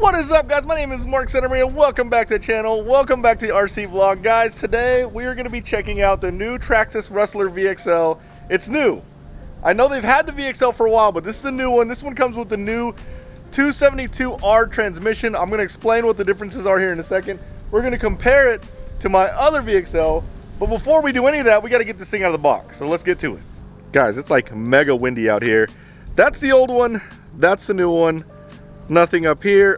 What is up, guys? My name is Mark Centerman and welcome back to the channel. Welcome back to the RC vlog. Guys, today we are going to be checking out the new Traxxas Rustler VXL. It's new. I know they've had the VXL for a while, but this is a new one. This one comes with the new 272R transmission. I'm going to explain what the differences are here in a second. We're going to compare it to my other VXL, but before we do any of that, we got to get this thing out of the box. So let's get to it. Guys, it's like mega windy out here. That's the old one. That's the new one. Nothing up here,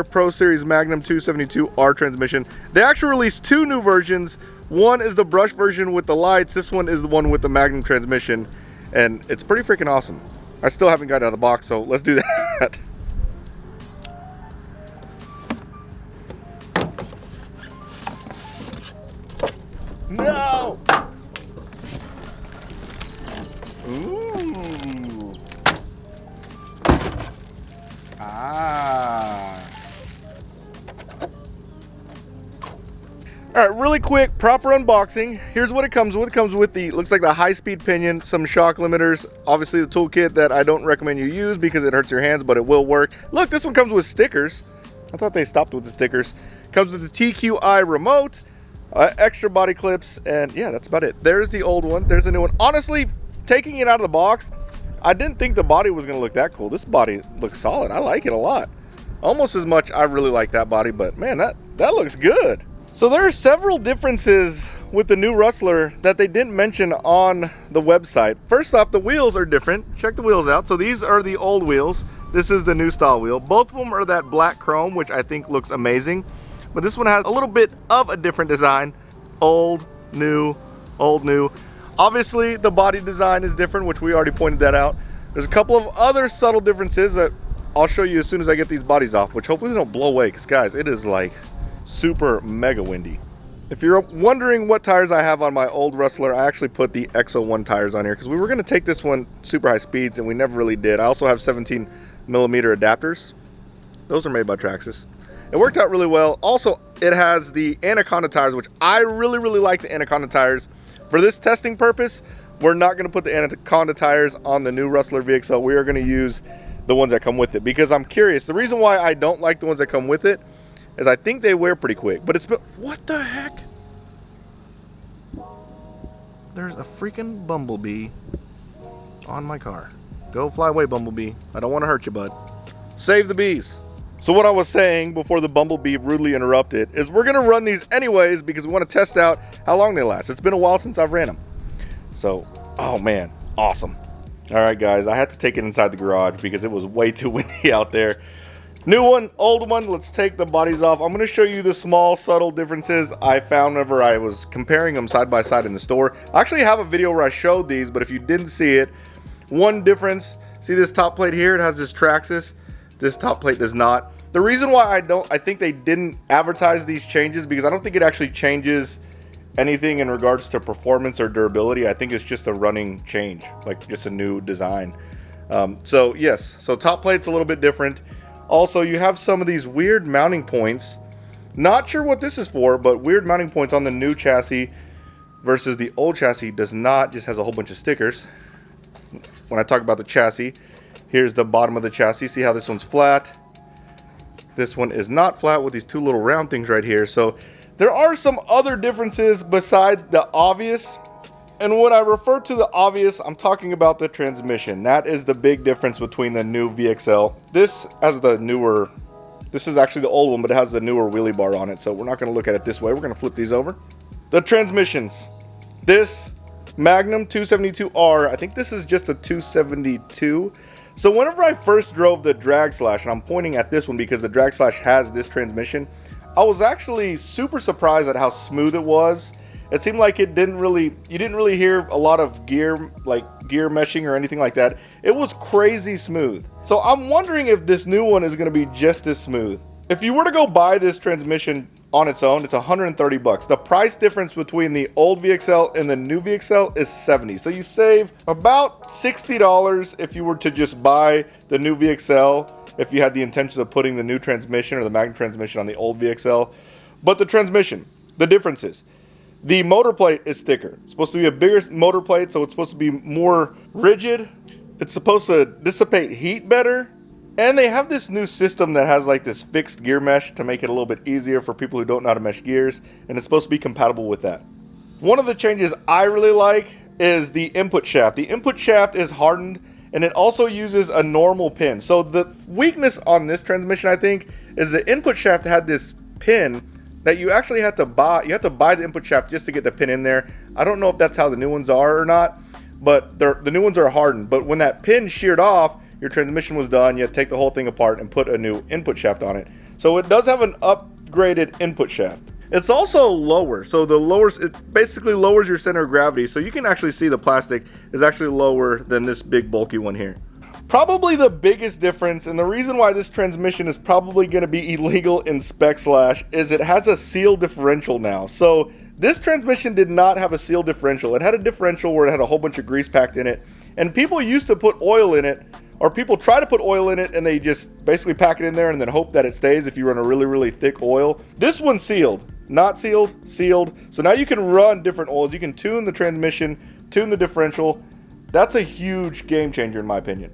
Pro Series Magnum 272R transmission. They actually released two new versions. One is the brush version with the lights. This one is the one with the Magnum transmission. And it's pretty freaking awesome. I still haven't got it out of the box, so let's do that. No! Ooh. All right, really quick, proper unboxing. Here's what it comes with. It comes with the, looks like the high-speed pinion, some shock limiters, obviously the toolkit that I don't recommend you use because it hurts your hands, but it will work. Look, this one comes with stickers. I thought they stopped with the stickers. Comes with the TQI remote, extra body clips, and yeah, that's about it. There's the old one. There's a new one. Honestly, taking it out of the box, I didn't think the body was gonna look that cool. This body looks solid. I like it a lot. Almost as much I really like that body, but man, that looks good. So there are several differences with the new Rustler that they didn't mention on the website. First off, the wheels are different. Check the wheels out. So these are the old wheels. This is the new style wheel. Both of them are that black chrome, which I think looks amazing. But this one has a little bit of a different design. Old, new, old, new. Obviously, the body design is different, which we already pointed that out. There's a couple of other subtle differences that I'll show you as soon as I get these bodies off, which hopefully they don't blow away, because guys, it is like super mega windy. If you're wondering what tires I have on my old Rustler, I actually put the X01 tires on here because we were going to take this one super high speeds and we never really did. I also have 17mm adapters. Those are made by Traxxas. It worked out really well. Also, it has the Anaconda tires, which I really like the Anaconda tires. For this testing purpose, we're not going to put the Anaconda tires on the new Rustler VXL. We are going to use the ones that come with it because I'm curious. The reason why I don't like the ones that come with it is I think they wear pretty quick, but it's been, what the heck? There's a freaking bumblebee on my car. Go fly away, bumblebee. I don't want to hurt you, bud. Save the bees. So what I was saying before the bumblebee rudely interrupted is we're gonna run these anyways because we want to test out how long they last. It's been a while since I've ran them. So, oh man, awesome. All right, guys, I had to take it inside the garage because it was way too windy out there. New one, old one, let's take the bodies off. I'm gonna show you the small, subtle differences I found whenever I was comparing them side by side in the store. I actually have a video where I showed these, but if you didn't see it, one difference, see this top plate here? It has this Traxxas. This top plate does not. The reason why I think they didn't advertise these changes because I don't think it actually changes anything in regards to performance or durability. I think it's just a running change, like just a new design. So yes, so top plate's a little bit different. Also, you have some of these weird mounting points. Not sure what this is for, but weird mounting points on the new chassis versus the old chassis does not, just has a whole bunch of stickers. When I talk about the chassis, here's the bottom of the chassis. See how this one's flat? This one is not flat with these two little round things right here. So there are some other differences beside the obvious. And when I refer to the obvious, I'm talking about the transmission. That is the big difference between the new VXL. This has the newer, this is actually the old one, but it has the newer wheelie bar on it. So we're not going to look at it this way. We're going to flip these over. The transmissions. This Magnum 272R, I think this is just a 272. So whenever I first drove the Traxxas, and I'm pointing at this one because the Traxxas has this transmission, I was actually super surprised at how smooth it was. It seemed like you didn't really hear a lot of gear, like gear meshing or anything like that. It was crazy smooth. So I'm wondering if this new one is going to be just as smooth. If you were to go buy this transmission on its own, it's 130 bucks. The price difference between the old VXL and the new VXL is 70. So you save about $60 if you were to just buy the new VXL, if you had the intentions of putting the new transmission or the Magnum transmission on the old VXL. But the transmission, the differences. The motor plate is thicker. It's supposed to be a bigger motor plate, so it's supposed to be more rigid. It's supposed to dissipate heat better. And they have this new system that has like this fixed gear mesh to make it a little bit easier for people who don't know how to mesh gears, and it's supposed to be compatible with that. One of the changes I really like is the input shaft. The input shaft is hardened, and it also uses a normal pin. So the weakness on this transmission, I think, is the input shaft had this pin that you actually had to buy. You have to buy the input shaft just to get the pin in there. I don't know if that's how the new ones are or not, but the new ones are hardened. But when that pin sheared off, your transmission was done. You had to take the whole thing apart and put a new input shaft on it. So it does have an upgraded input shaft. It's also lower, so it basically lowers your center of gravity, so you can actually see the plastic is actually lower than this big bulky one here. Probably the biggest difference, and the reason why this transmission is probably going to be illegal in Spec Slash, is it has a seal differential now. So this transmission did not have a seal differential. It had a differential where it had a whole bunch of grease packed in it, and people used to put oil in it, or people try to put oil in it and they just basically pack it in there and then hope that it stays if you run a really, really thick oil. This one's sealed. Not sealed, sealed. So now you can run different oils. You can tune the transmission, tune the differential. That's a huge game changer in my opinion.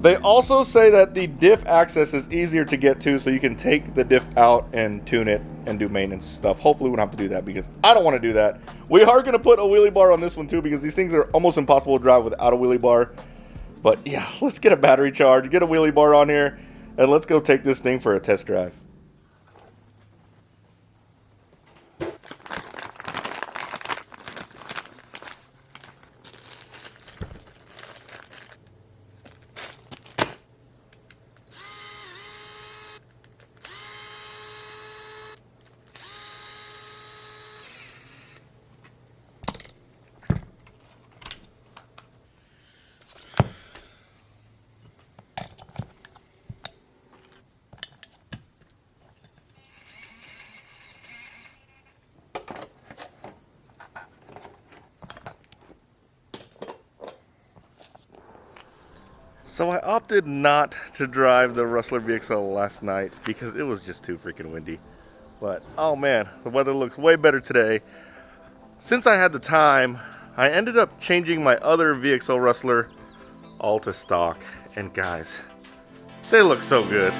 They also say that the diff access is easier to get to, so you can take the diff out and tune it and do maintenance stuff. Hopefully we don't have to do that because I don't want to do that. We are going to put a wheelie bar on this one too because these things are almost impossible to drive without a wheelie bar. But yeah, let's get a battery charge, get a wheelie bar on here, and let's go take this thing for a test drive. So I opted not to drive the Rustler VXL last night because it was just too freaking windy. But oh man, the weather looks way better today. Since I had the time, I ended up changing my other VXL Rustler all to stock. And guys, they look so good.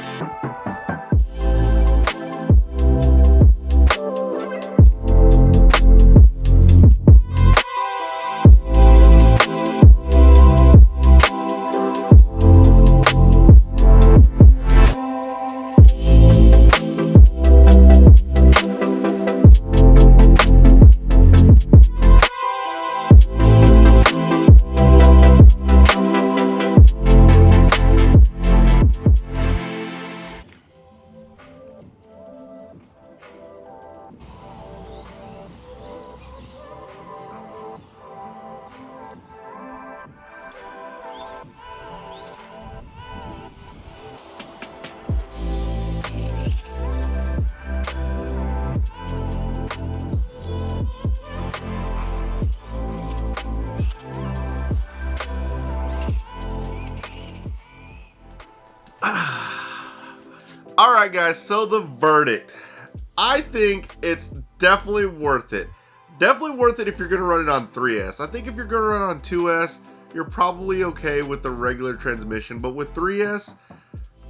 Alright guys, so the verdict. I think it's definitely worth it. Definitely worth it if you're going to run it on 3S. I think if you're going to run it on 2S, you're probably okay with the regular transmission. But with 3S,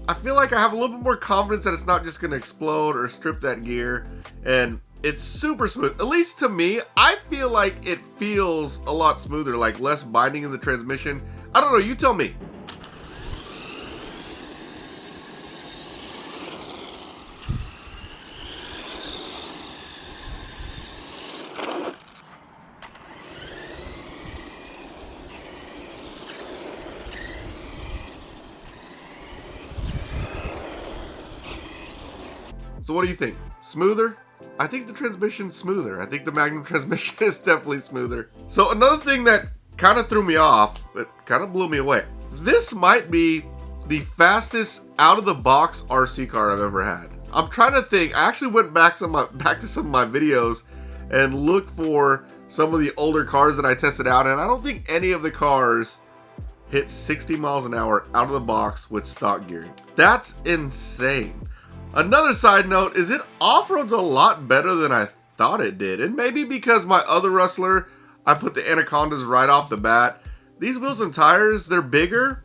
I feel like I have a little bit more confidence that it's not just going to explode or strip that gear. And it's super smooth. At least to me, I feel like it feels a lot smoother, like less binding in the transmission. I don't know, you tell me. So what do you think? Smoother? I think the transmission's smoother. I think the Magnum transmission is definitely smoother. So another thing that kind of threw me off, it kind of blew me away. This might be the fastest out-of-the-box RC car I've ever had. I'm trying to think. I actually went back to some of my videos and looked for some of the older cars that I tested out, and I don't think any of the cars hit 60 miles an hour out of the box with stock gearing. That's insane. Another side note is it off-roads a lot better than I thought it did. And maybe because my other Rustler, I put the Anacondas right off the bat. These wheels and tires, they're bigger,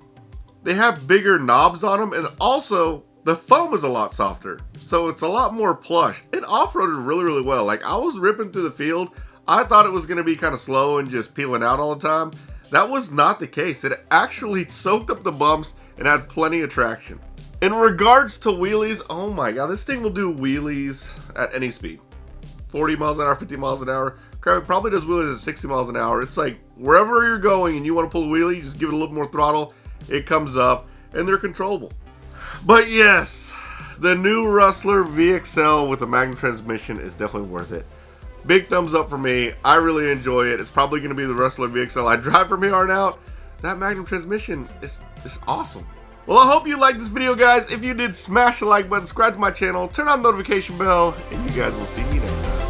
They have bigger knobs on them, and also the foam is a lot softer, so it's a lot more plush. It off-roaded really, really well. Like, I was ripping through the field. I thought it was going to be kind of slow and just peeling out all the time. That was not the case. It actually soaked up the bumps and had plenty of traction. In regards to wheelies, oh my god, this thing will do wheelies at any speed. 40 miles an hour, 50 miles an hour. Crap, it probably does wheelies at 60 miles an hour. It's like, wherever you're going and you want to pull a wheelie, you just give it a little more throttle. It comes up, and they're controllable. But yes, the new Rustler VXL with a Magnum transmission is definitely worth it. Big thumbs up for me. I really enjoy it. It's probably going to be the Rustler VXL I drive from here on out. That Magnum transmission is awesome. Well, I hope you liked this video, guys. If you did, smash the like button, subscribe to my channel, turn on the notification bell, and you guys will see me next time.